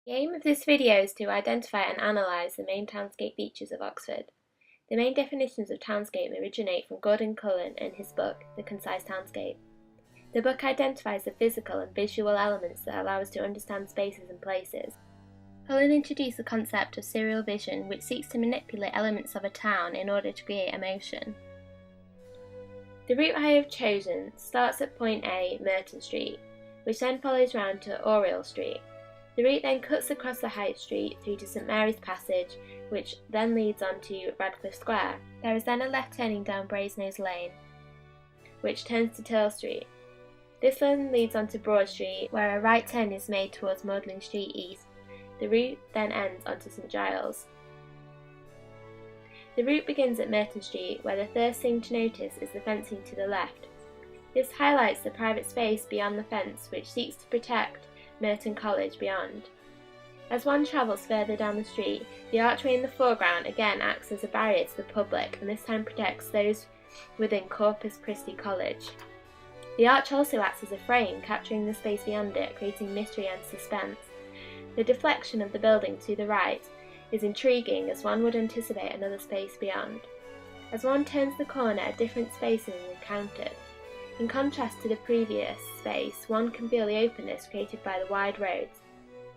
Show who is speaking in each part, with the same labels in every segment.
Speaker 1: The aim of this video is to identify and analyse the main townscape features of Oxford. The main definitions of townscape originate from Gordon Cullen and his book, The Concise Townscape. The book identifies the physical and visual elements that allow us to understand spaces and places. Cullen introduced the concept of serial vision, which seeks to manipulate elements of a town in order to create emotion. The route I have chosen starts at point A, Merton Street, which then follows round to Oriel Street. The route then cuts across the High Street through to St Mary's Passage, which then leads on to Radcliffe Square. There is then a left turning down Brasenose Lane, which turns to Turl Street. This then leads on to Broad Street, where a right turn is made towards Magdalen Street East. The route then ends onto St Giles. The route begins at Merton Street, where the first thing to notice is the fencing to the left. This highlights the private space beyond the fence, which seeks to protect Merton College beyond. As one travels further down the street, the archway in the foreground again acts as a barrier to the public, and this time protects those within Corpus Christi College. The arch also acts as a frame, capturing the space beyond it, creating mystery and suspense. The deflection of the building to the right is intriguing, as one would anticipate another space beyond. As one turns the corner, a different space is encountered. In contrast to the previous space, one can feel the openness created by the wide roads.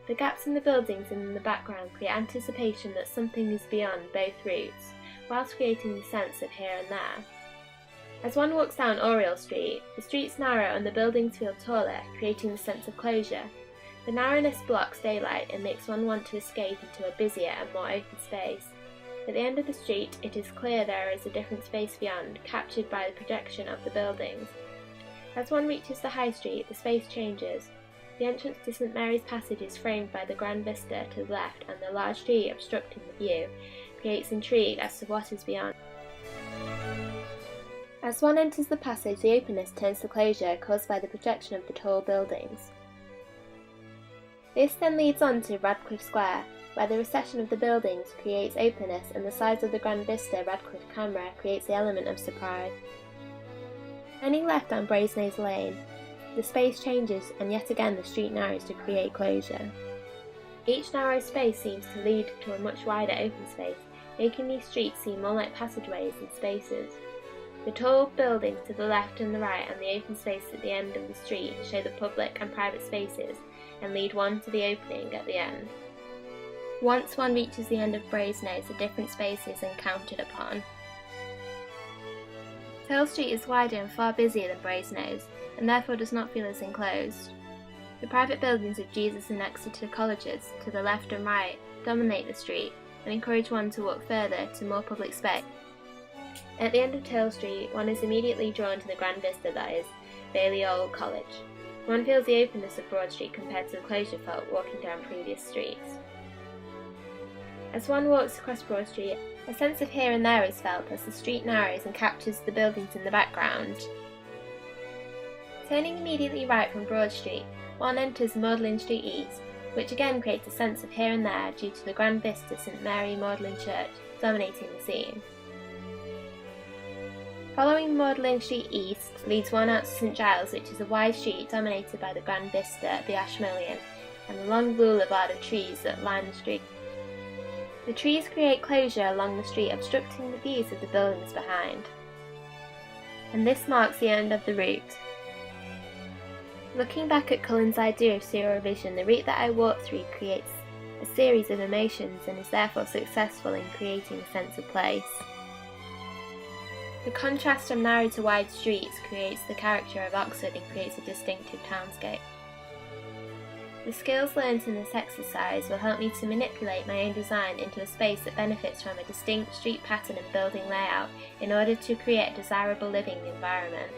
Speaker 1: The gaps in the buildings in the background create anticipation that something is beyond both routes, whilst creating the sense of here and there. As one walks down Oriel Street, the streets narrow and the buildings feel taller, creating the sense of closure. The narrowness blocks daylight and makes one want to escape into a busier and more open space. At the end of the street, it is clear there is a different space beyond, captured by the projection of the buildings. As one reaches the High Street, the space changes. The entrance to St Mary's Passage is framed by the grand vista to the left, and the large tree obstructing the view creates intrigue as to what is beyond. As one enters the passage, the openness turns to closure caused by the projection of the tall buildings. This then leads on to Radcliffe Square, where the recession of the buildings creates openness, and the size of the grand vista Radcliffe camera creates the element of surprise. Turning left on Brasenose Lane, the space changes and yet again the street narrows to create closure. Each narrow space seems to lead to a much wider open space, making these streets seem more like passageways than spaces. The tall buildings to the left and the right and the open space at the end of the street show the public and private spaces and lead one to the opening at the end. Once one reaches the end of Brasenose, a different space is encountered upon. Turl Street is wider and far busier than Brasenose, and therefore does not feel as enclosed. The private buildings of Jesus and Exeter colleges, to the left and right, dominate the street and encourage one to walk further to more public space. At the end of Turl Street, one is immediately drawn to the grand vista that is Balliol College. One feels the openness of Broad Street compared to the closure felt walking down previous streets. As one walks across Broad Street, a sense of here and there is felt as the street narrows and captures the buildings in the background. Turning immediately right from Broad Street, one enters Magdalen Street East, which again creates a sense of here and there due to the grand vista St Mary Magdalen Church dominating the scene. Following Magdalen Street East leads one out to St Giles, which is a wide street dominated by the grand vista, the Ashmolean, and the long boulevard of trees that line the street. The trees create closure along the street, obstructing the views of the buildings behind. And this marks the end of the route. Looking back at Cullen's idea of serial vision, the route that I walked through creates a series of emotions and is therefore successful in creating a sense of place. The contrast from narrow to wide streets creates the character of Oxford and creates a distinctive townscape. The skills learnt in this exercise will help me to manipulate my own design into a space that benefits from a distinct street pattern and building layout in order to create a desirable living environment.